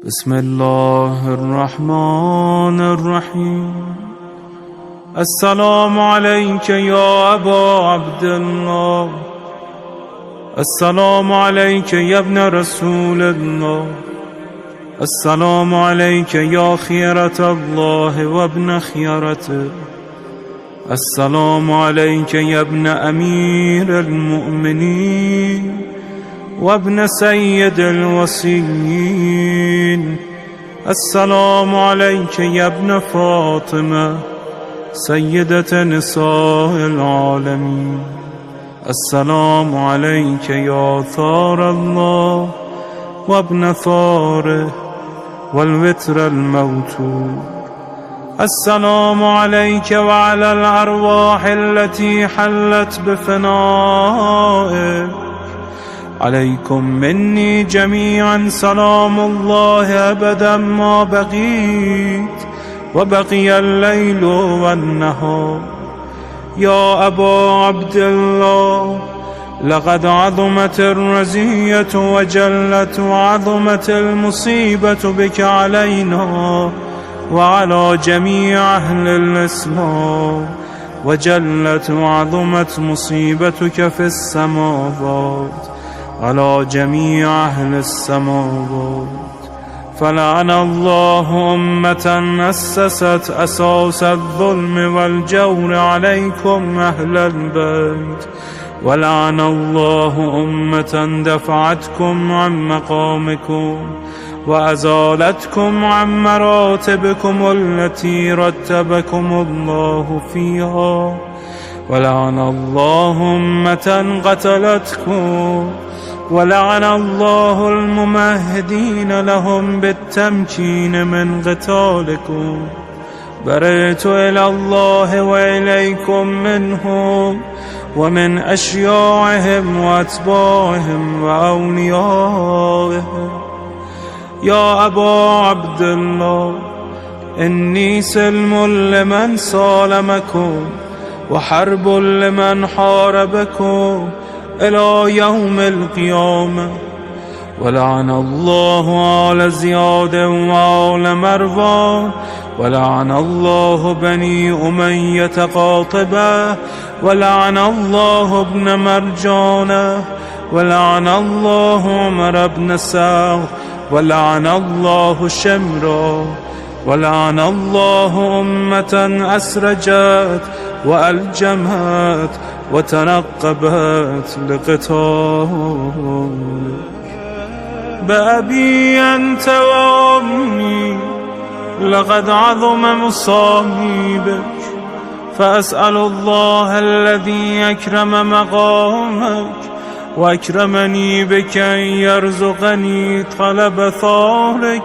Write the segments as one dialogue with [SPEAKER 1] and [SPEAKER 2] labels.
[SPEAKER 1] بسم الله الرحمن الرحيم. السلام عليك يا أبا عبد الله، السلام عليك يا ابن رسول الله، السلام عليك يا خيرة الله وابن خيرته، السلام عليك يا ابن أمير المؤمنين وابن سيد الوصيين، السلام عليك يا ابن فاطمة سيدة نساء العالمين، السلام عليك يا ثار الله وابن ثاره والوتر الموتور، السلام عليك وعلى الأرواح التي حلت بفنائك، عليكم مني جميعا سلام الله أبدا ما بقيت وبقي الليل والنهار. يا أبا عبد الله، لقد عظمت الرزية وجلت وعظمت المصيبة بك علينا وعلى جميع أهل الإسلام، وجلت وعظمت مصيبتك في السماوات على جميع أهل السماوات. فلعن الله أمة أسست أساس الظلم والجور عليكم أهل البيت، ولعن الله أمة دفعتكم عن مقامكم وأزالتكم عن مراتبكم التي رتبكم الله فيها، ولعن الله أمة قتلتكم، ولعن الله الممهدين لهم بالتمكين من قتالكم. برئت إلى الله وإليكم منهم ومن أشياعهم وأتباعهم وأوليائهم. يا أبا عبد الله، إني سلم لمن سالمكم وحرب لمن حاربكم إلى يوم القيامة. ولعن الله آل زياد وآل مروان، ولعن الله بني أمية قاطبة، ولعن الله ابن مرجانة، ولعن الله عمر بن سعد، ولعن الله شمرا، ولعن الله أمة أسرجت وألجمت وتنقبت لقتالك. بأبي أنت وأمي، لقد عظم مصائبك، فأسأل الله الذي أكرم مقامك وأكرمني بك أن يرزقني طلب ثارك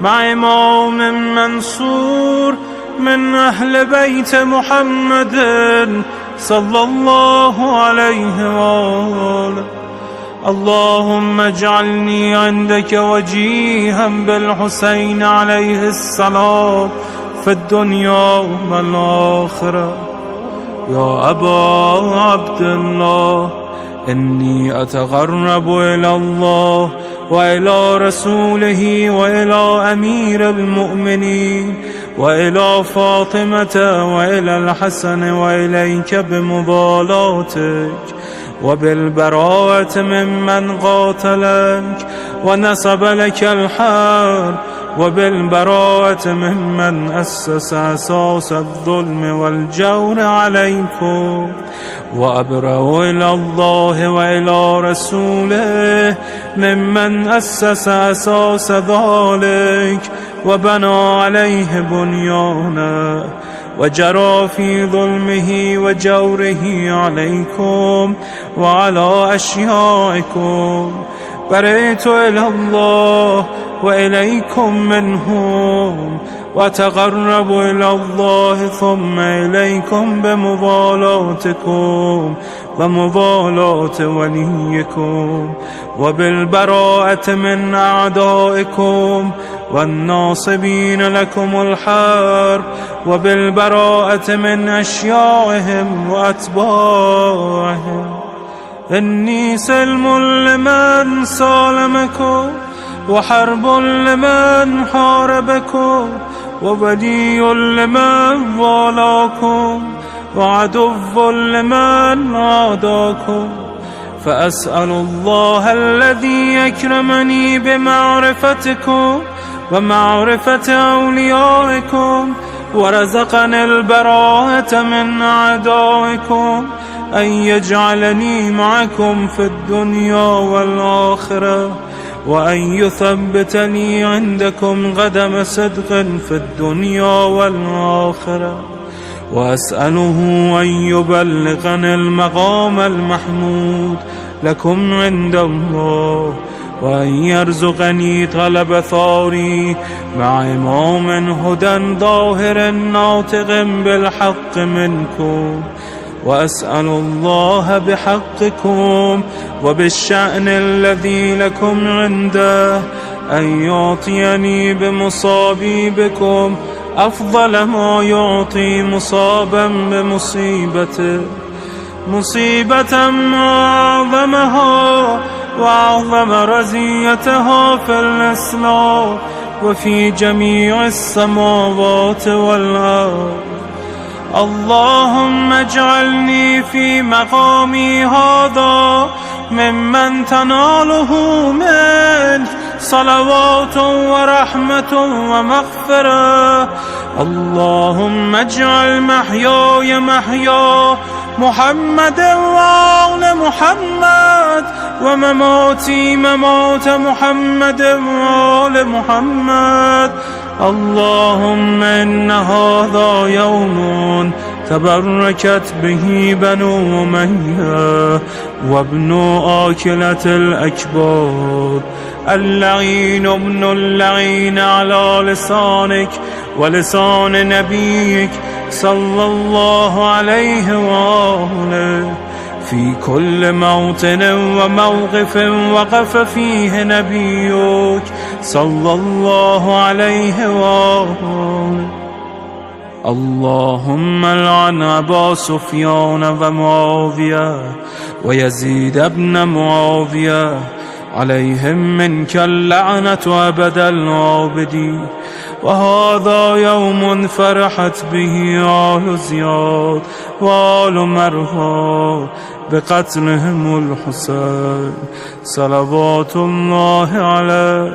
[SPEAKER 1] مع إمام منصور من أهل بيت محمد صلى الله عليه وآله. اللهم اجعلني عندك وجيها بالحسين عليه السلام في الدنيا والآخرة. يا أبا عبد الله، إني أتقرب إلى الله وإلى رسوله وإلى أمير المؤمنين وإلى فاطمة وإلى الحسن وإليك بمبالاتك وبالبراءة ممن قاتلك ونسب لك الحرب، وبالبراءة ممن أسس أساس الظلم والجور عليكم. وأبرأ إلى الله وإلى رسوله ممن أسس أساس ذلك وبنى عليه بنيانا وجرى في ظلمه وجوره عليكم وعلى أشيائكم. برئت إلى الله وإليكم منهم، وتقرب إلى الله ثم إليكم بمبالاتكم ومبالاة وليكم، وبالبراءة من أعدائكم والناصبين لكم الحرب، وبالبراءة من أشيائهم وأتباعهم. إني سلم لمن سالمكم وحرب لمن حاربكم وولي لمن والاكم وعدو لمن عاداكم. فأسأل الله الذي يكرمني بمعرفتكم ومعرفة أوليائكم ورزقني البراءة من أعدائكم أن يجعلني معكم في الدنيا والآخرة، وأن يثبتني عندكم قدم صدق في الدنيا والآخرة. وأسأله أن يبلغني المقام المحمود لكم عند الله، وأن يرزقني طلب ثاري مع إمام هدى ظاهر ناطق بالحق منكم. وأسأل الله بحقكم وبالشأن الذي لكم عنده أن يعطيني بمصابي بكم أفضل ما يعطي مصابا بمصيبته، مصيبة أعظمها وأعظم رزيتها في الإسلام وفي جميع السماوات والأرض. اللهم اجعلني في مقامي هذا ممن تناله منك صلوات ورحمة ومغفرة. اللهم اجعل محياي محيا محمد وآل محمد، ومماتي ممات محمد وآل محمد. اللهم إن هذا يوم تبركت به بنو أمية وابن آكلة الأكباد، اللعين ابن اللعين على لسانك ولسان نبيك صلى الله عليه وآله، في كل موطن وموقف وقف فيه نبيك صلى الله عليه وآله. اللهم لعن أبا سفيان ومعاوية ويزيد بن معاوية، عليهم منك اللعنة أبد العابدين. وهذا يوم فرحت به آل زياد وآل مرهى بقتلهم الحسين صلوات الله عليه.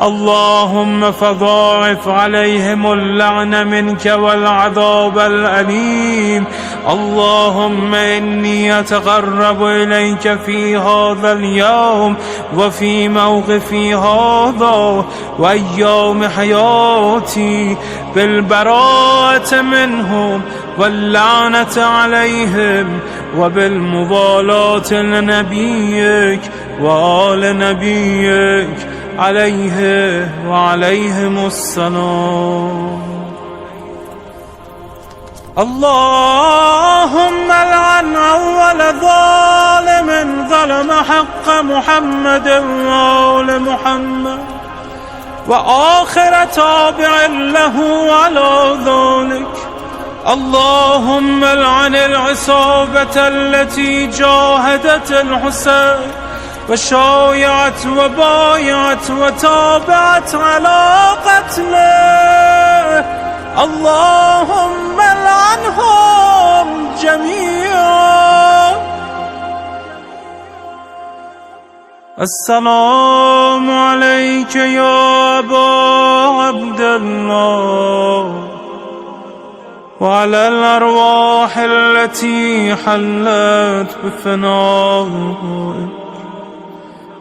[SPEAKER 1] اللهم فضاعف عليهم اللعن منك والعذاب الأليم. اللهم إني أتقرب إليك في هذا اليوم وفي موقفي هذا وأيام حياتي بالبراءة منهم واللعنة عليهم وبالمبالاة لنبيك وآل نبيك عليه وعليهم السلام. اللهم لعن أول ظالم ظلم حق محمد وآل محمد، وآخر تابع له على ذلك. اللهم لعن العصابة التي جاهدت الحسين وشايعت وبايعت وتابعت على قتله. اللهم لعنهم جميعا. السلام عليك يا أبا عبد الله، وعلى الأرواح التي حلت بفنائك.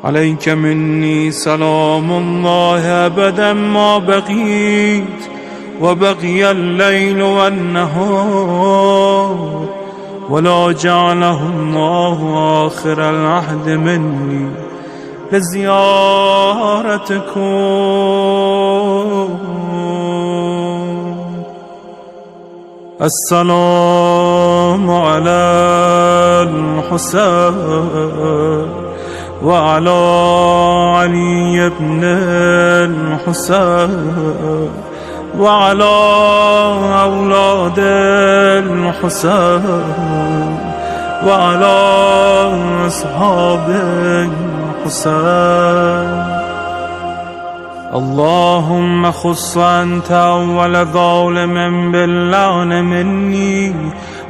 [SPEAKER 1] عليك مني سلام الله أبدا ما بقيت وبقي الليل والنهار، ولا جعله الله آخر العهد مني لزيارتكم. السلام على الحسين وعلى علي بن الحسين وعلى أولاد الحسين وعلى أصحاب الحسين. اللهم خص أنت أول ظالم باللعن مني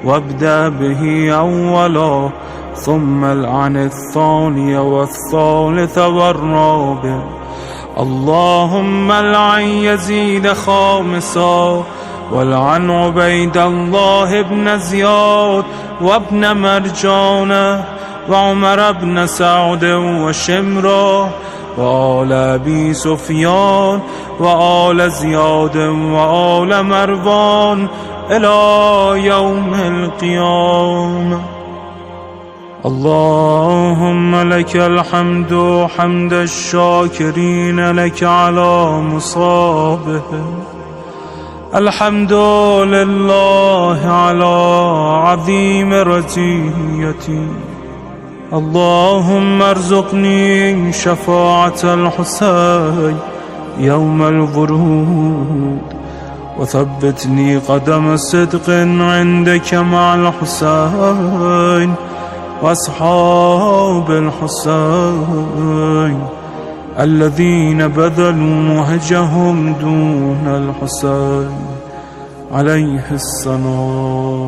[SPEAKER 1] وابدأ به أولا، ثم العن الثاني والثالث والرابع. اللهم العن يزيد خامسا، والعن عبيد الله بن زياد وابن مرجان وعمر بن سعد وشمرة وآل أبي سفيان وآل زياد وآل مروان إلى يوم القيامة. اللهم لك الحمد حمد الشاكرين لك على مصابهم، الحمد لله على عظيم رزيتي. اللهم ارزقني شفاعة الحسين يوم الورود، وثبتني قدم صدق عندك مع الحسين وأصحاب الحسين الذين بذلوا مهجهم دون الحسين عليه السلام.